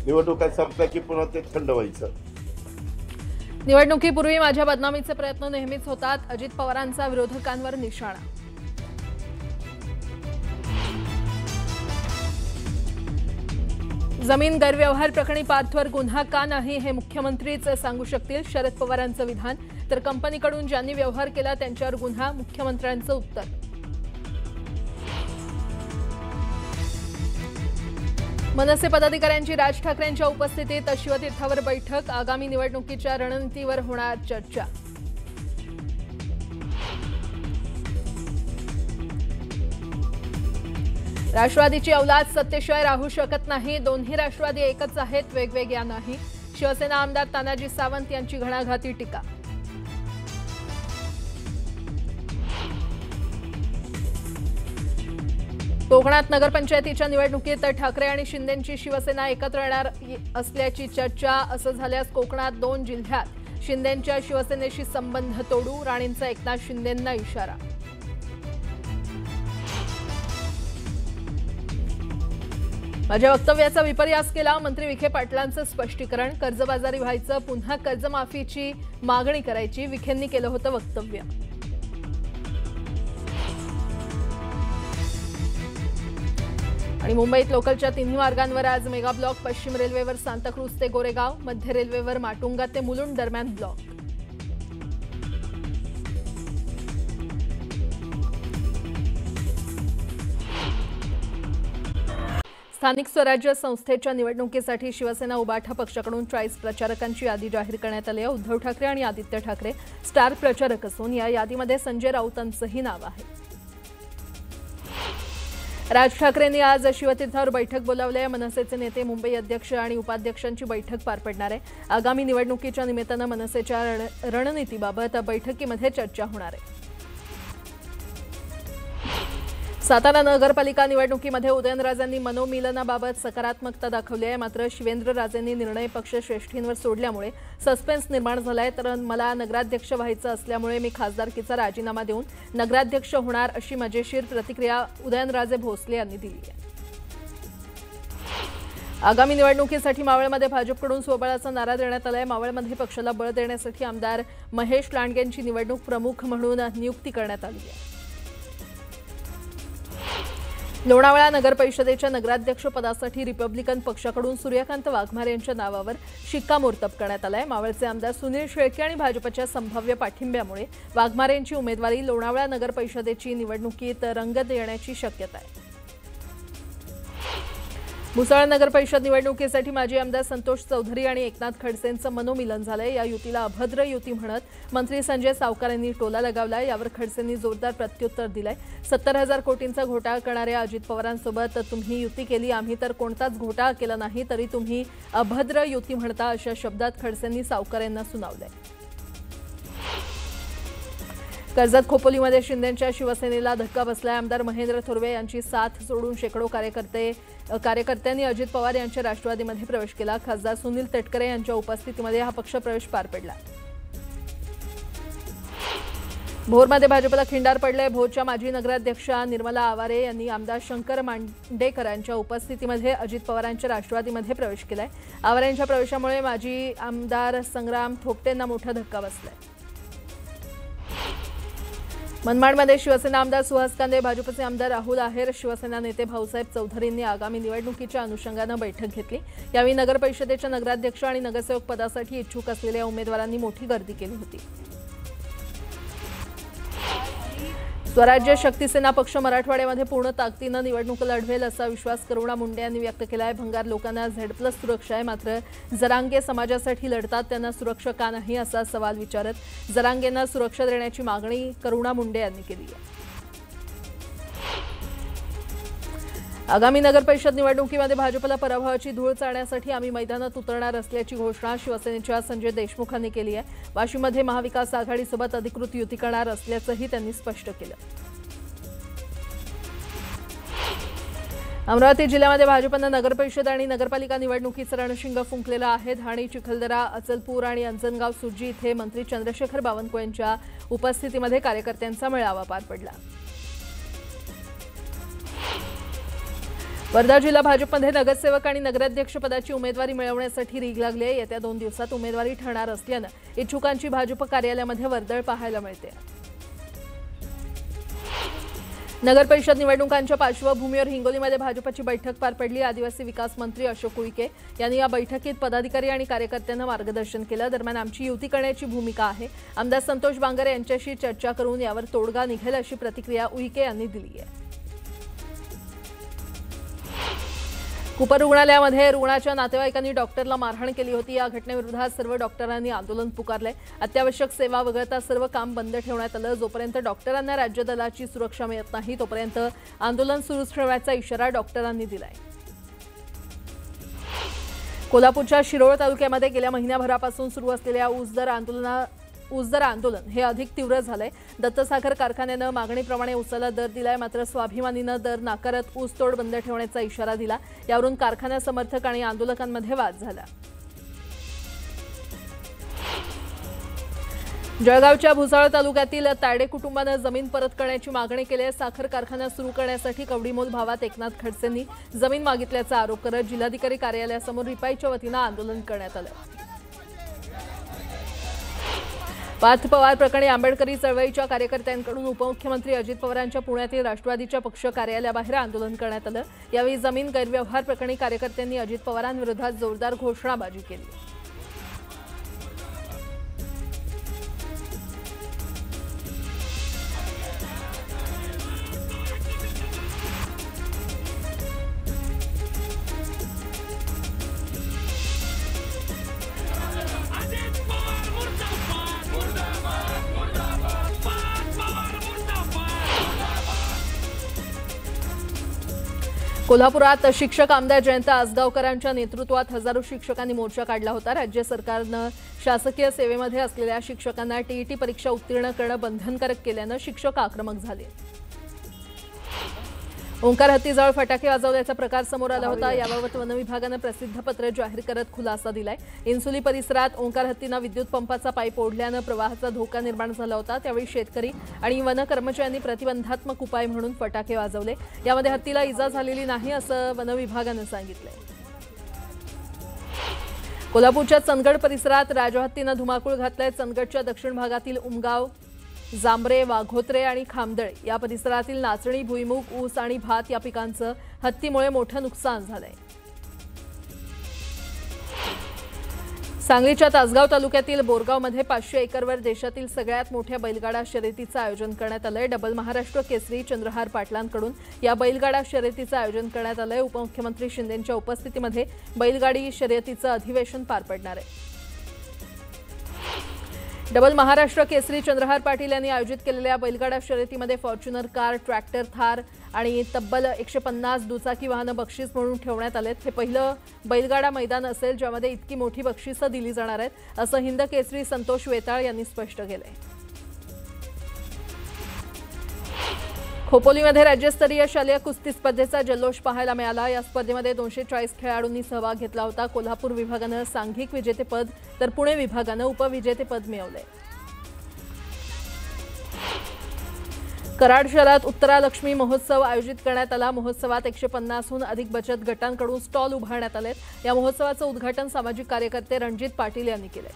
निवडणुका संपल्या की पुन्हा ते थंड व्हायचं। निवडणुकीपूर्वी माझ्या बदनामीचे प्रयत्न नेहमीच होतात, अजित पवारांचा विरोधकांवर निशाणा। जमीन गैरव्यवहार प्रकरणी पार्थवर गुन्हा का नाही हे मुख्यमंत्रीच सांगू शकतील, शरद पवारांचं विधान। तर कंपनीकडून ज्यांनी व्यवहार केला त्यांच्यावर गुन्हा, मुख्यमंत्र्यांचं उत्तर। मनसे पदाधिकाऱ्यांची राज ठाकरेंच्या उपस्थितीत शिवतीर्थावर बैठक, आगामी निवडणुकीच्या रणनीतीवर होणार चर्चा। राष्ट्रवादीची औलाद सत्तेशिवाय राहू शकत नाही, दोन्ही राष्ट्रवादी एकच आहेत, वेगवेगळ्या नाही। शिवसेना आमदार तानाजी सावंत यांची घणाघाती टीका। कोकणात नगरपंचायतीच्या निवडणुकीत ठाकरे आणि शिंदेंची शिवसेना एकत्र येणार असल्याची चर्चा। असं झाल्यास कोकणात 2 जिल्ह्यात शिंदेंच्या शिवसेनेशी संबंध तोडू, राणेंचा एकनाथ शिंदेंना इशारा। माझ्या वक्तव्याचा विपर्यास केला, मंत्री विखे पाटलांचं स्पष्टीकरण। कर्जबाजारी व्हायचं, पुन्हा कर्जमाफीची मागणी करायची, विखेंनी केलं होतं वक्तव्य। आणि मुंबईत लोकलच्या 3 मार्गांवर आज मेगा ब्लॉक, पश्चिम रेल्वेवर सांताक्रूज ते गोरेगाव, मध्य रेल्वेवर माटुंगा ते मुलुंड दरम्यान ब्लॉक। स्थानिक स्वराज्य संस्थेच्या निवडणुकीसाठी शिवसेना उबाठा पक्षाकडून 40 प्रचारकांची यादी जाहीर करण्यात आली आहे। उद्धव ठाकरे आणि आदित्य ठाकरे स्टार प्रचारक असून या यादीमध्ये संजय राऊतांचंही नाव आहे। राज ठाकरेंनी आज शिवतीर्थावर बैठक बोलावली आहे। मनसेचे नेते, मुंबई अध्यक्ष आणि उपाध्यक्षांची बैठक पार पडणार आहे। आगामी निवडणुकीच्या निमित्तानं मनसेच्या रणनीतीबाबत बैठकीमध्ये चर्चा होणार आहे। सातारा नगरपालिका निवडणुकीमध्ये उदयनराजेंनी मनोमिलनाबाबत सकारात्मकता दाखवली आहे, मात्र शिवेंद्रराजेंनी निर्णय पक्ष श्रेष्ठींवर सोडल्यामुळे सस्पेन्स निर्माण झालाय। तर मला नगराध्यक्ष व्हायचं असल्यामुळे मी खासदारकीचा राजीनामा देऊन नगराध्यक्ष होणार, अशी मजेशीर प्रतिक्रिया उदयनराजे भोसले यांनी दिली आहे। आगामी निवडणुकीसाठी मावळमध्ये भाजपकडून स्वबळाचा नारा देण्यात आलाय। मावळमध्ये पक्षाला बळ देण्यासाठी आमदार महेश लांडगेंची निवडणूक प्रमुख म्हणून नियुक्ती करण्यात आली आहे। लोणावळा नगर परिषदेच्या नगराध्यक्ष पदासाठी रिपब्लिकन पक्षाकडून सूर्यकांत वाघमारे यांच्या नावावर शिक्कामोर्तब करण्यात आलाय। मावळचे आमदार सुनील शेळके आणि भाजपच्या संभाव्य पाठिंब्यामुळे वाघमारे यांची उमेदवारी लोणावळा नगर परिषदेची निवडणुकीत रंगत येण्याची शक्यता आहे। मुसळ नगर परिषद निवडणुकीसाठी माजी आमदार संतोष चौधरी आणि एकनाथ खडसेंचं मनोमिलन झालंय। या युतीला अभद्र युती म्हणत मंत्री संजय सावकार यांनी टोला लगावलाय। यावर खडसेंनी जोरदार प्रत्युत्तर दिलंय। 70,000 कोटींचा घोटाळा करणाऱ्या अजित पवारांसोबत तुम्ही युती केली, आम्ही तर कोणताच घोटाळा केला नाही, तरी तुम्ही अभद्र युती म्हणता, अशा शब्दात खडसेंनी सावकार यांना सुनावलंय। कर्जत खोपोलीमध्ये शिंदेंच्या शिवसेनेला धक्का बसलाय। आमदार महेंद्र थोरवे यांची साथ सोडून शेकडो कार्यकर्त्यांनी अजित पवार यांच्या राष्ट्रवादीमध्ये प्रवेश केला। खासदार सुनील तटकरे यांच्या उपस्थितीमध्ये हा पक्ष प्रवेश पार पडला। भोरमध्ये भाजपला खिंडार पडले। भोरच्या माजी नगराध्यक्षा निर्मला आवारे यांनी आमदार शंकर मांडेकर यांच्या उपस्थितीमध्ये अजित पवारांच्या राष्ट्रवादीमध्ये प्रवेश केलाय। आवारे यांच्या प्रवेशामुळे माजी आमदार संग्राम थोपटेंना मोठा धक्का बसलाय। मनमाडमध्ये शिवसेना आमदार सुहास कांदे, भाजपचे आमदार राहुल आहेर, शिवसेना नेते भाऊसाहेब चौधरींनी आगामी निवडणुकीच्या अनुषंगानं बैठक घेतली। यावेळी नगर परिषदेच्या नगराध्यक्ष आणि नगरसेवक पदासाठी इच्छुक असलेल्या उमेदवारांनी मोठी गर्दी केली होती। स्वराज्य शक्तीसेना पक्ष मराठवाड्यामध्ये पूर्ण ताकदीनं निवडणूक लढवेल असा विश्वास करुणा मुंडे यांनी व्यक्त केला आहे। भंगार लोकांना Z+ सुरक्षा आहे, मात्र जरांगे समाजासाठी लढतात, त्यांना सुरक्षा का नाही असा सवाल विचारत जरांगेंना सुरक्षा देण्याची मागणी करुणा मुंडे यांनी केली आहे। आगामी नगर परिषद निवडणुकीमध्ये भाजपला पराभवाची धूळ चाळण्यासाठी आम्ही मैदानात उतरणार असल्याची घोषणा शिवसेनेच्या संजय देशमुखांनी केली आहे। वाशिममध्ये महाविकास आघाडीसोबत अधिकृत युती करणार असल्याचंही त्यांनी स्पष्ट केलं। अमरावती जिल्ह्यामध्ये भाजपनं नगर परिषद आणि नगरपालिका निवडणुकीचं रणशिंग फुंकलेलं आहे। धाणी, चिखलदरा, अचलपूर आणि अंजनगाव सुर्जी इथे मंत्री चंद्रशेखर बावनकुळे यांच्या उपस्थितीमध्ये कार्यकर्त्यांचा मेळावा पार पडला। वर्धा जिल्हा भाजपमध्ये नगरसेवक आणि नगराध्यक्ष पदाची उमेदवारी मिळवण्यासाठी रीग लागली आहे। येत्या 2 दिवसात उमेदवारी ठरणार असल्याने इच्छुकांची भाजप कार्यालयामध्ये वर्दळ पाहायला मिळते। नगर परिषद निवडणुकांच्या पार्श्वभूमीवर हिंगोलीमध्ये भाजपची बैठक पार पडली। आदिवासी विकास मंत्री अशोक उईके यांनी या बैठकीत पदाधिकारी आणि कार्यकर्त्यांना मार्गदर्शन केलं। दरम्यान आमची युती करण्याची भूमिका आहे, आमदार संतोष बांगर यांच्याशी चर्चा करून यावर तोडगा निघेल अशी प्रतिक्रिया उईके यांनी दिली आहे। कुपर रुग्णालयामध्ये रुग्णाच्या नातेवाईकांनी डॉक्टरला मारहाण केली होती। या घटनेविरोधात सर्व डॉक्टरांनी आंदोलन पुकारले। अत्यावश्यक सेवा वगळता सर्व काम बंद ठेवण्यात आलं। जोपर्यंत डॉक्टरांना राज्य दलाची सुरक्षा मिळत नाही तोपर्यंत आंदोलन सुरूच ठेवण्याचा इशारा डॉक्टरांनी दिलाय। कोल्हापूरच्या शिरोळ तालुक्यामध्ये गेल्या महिन्याभरापासून सुरू असलेल्या ऊसदर आंदोलन हे अधिक तीव्र झालंय। दत्तसागर कारखान्यानं मागणीप्रमाणे ऊसाला दर दिलाय, मात्र स्वाभिमानीनं दर नाकारत ऊसतोड बंद ठेवण्याचा इशारा दिला। यावरून कारखाना समर्थक आणि आंदोलकांमध्ये वाद झाला। जळगावच्या भुसावळ तालुक्यातील तायडे कुटुंबानं जमीन परत करण्याची मागणी केली आहे। साखर कारखाना सुरू करण्यासाठी कवडीमोल भावात एकनाथ खडसेंनी जमीन मागितल्याचा आरोप करत जिल्हाधिकारी कार्यालयासमोर रिपाईच्या वतीनं आंदोलन करण्यात आलं। पार्थ पवार प्रकरणी आंबेडकरी चळवळीच्या कार्यकर्त्यांकडून उपमुख्यमंत्री अजित पवारांच्या पुण्यातील राष्ट्रवादीच्या पक्ष कार्यालयाबाहेर आंदोलन करण्यात आलं। यावेळी जमीन गैरव्यवहार प्रकरणी कार्यकर्त्यांनी अजित पवारांविरोधात जोरदार घोषणाबाजी केली। कोल्हापुरात शिक्षक आमदार जयंत आसगावकरांच्या नेतृत्वात हजारो शिक्षकांनी मोर्चा काढला होता। राज्य सरकारनं शासकीय सेवेमध्ये असलेल्या शिक्षकांना टीईटी परीक्षा उत्तीर्ण करणं बंधनकारक केल्यानं शिक्षक आक्रमक झाले। ओंकार हत्तीजवळ फटाके वाजवल्याचा प्रकार समोर आला होता। याबाबत वन विभागानं प्रसिद्धपत्र जाहीर करत खुलासा दिलाय। इन्सुली परिसरात ओंकार हत्तीनं विद्युत पंपाचा पाईप ओढल्यानं प्रवाहाचा धोका निर्माण झाला होता। त्यावेळी शेतकरी आणि वन कर्मचाऱ्यांनी प्रतिबंधात्मक उपाय म्हणून फटाके वाजवले। यामध्ये हत्तीला इजा झालेली नाही असं वन विभागानं सांगितलंय। कोल्हापूरच्या चंदगड परिसरात राजहत्तीनं धुमाकूळ घातलाय। चंदगडच्या दक्षिण भागातील उमगाव, जांभरे, वाघोत्रे आणि खामदळे या परिसरातील नाचणी, भुईमूग, ऊस आणि भात या पिकांचं हत्तीमुळे मोठं नुकसान झालंय। सांगलीच्या तासगाव तालुक्यातील बोरगावमध्ये 500 एकरवर देशातील सगळ्यात मोठ्या बैलगाडा शर्यतीचं आयोजन करण्यात आलंय। डबल महाराष्ट्र केसरी चंद्रहार पाटलांकडून या बैलगाडा शर्यतीचं आयोजन करण्यात आलंय। उपमुख्यमंत्री शिंदेंच्या उपस्थितीमध्ये बैलगाडी शर्यतीचं अधिवेशन पार पडणार आहे। डबल महाराष्ट्र केसरी चंद्रहार पाटील यांनी आयोजित केलेल्या बैलगाडा शर्यतीमध्ये फॉर्च्युनर कार, ट्रॅक्टर, थार आणि तब्बल 150 दुचाकी वाहनं बक्षीस म्हणून ठेवण्यात आलेत। हे पहिलं बैलगाडा मैदान असेल ज्यामध्ये इतकी मोठी बक्षिसं दिली जाणार आहेत असं हिंद केसरी संतोष वेताळ यांनी स्पष्ट केलंय। खोपोलीमध्ये राज्यस्तरीय शालेय कुस्ती स्पर्धेचा जल्लोष पाहायला मिळाला। या स्पर्धेमध्ये 240 खेळाडूंनी सहभाग घेतला होता। कोल्हापूर विभागानं सांघिक विजेतेपद तर पुणे विभागानं उपविजेतेपद मिळवले। कराड शहरात उत्तरालक्ष्मी महोत्सव आयोजित करण्यात आला। महोत्सवात 150हून अधिक बचत गटांकडून स्टॉल उभारण्यात आले। या महोत्सवाचं उद्घाटन सामाजिक कार्यकर्ते रणजित पाटील यांनी केले।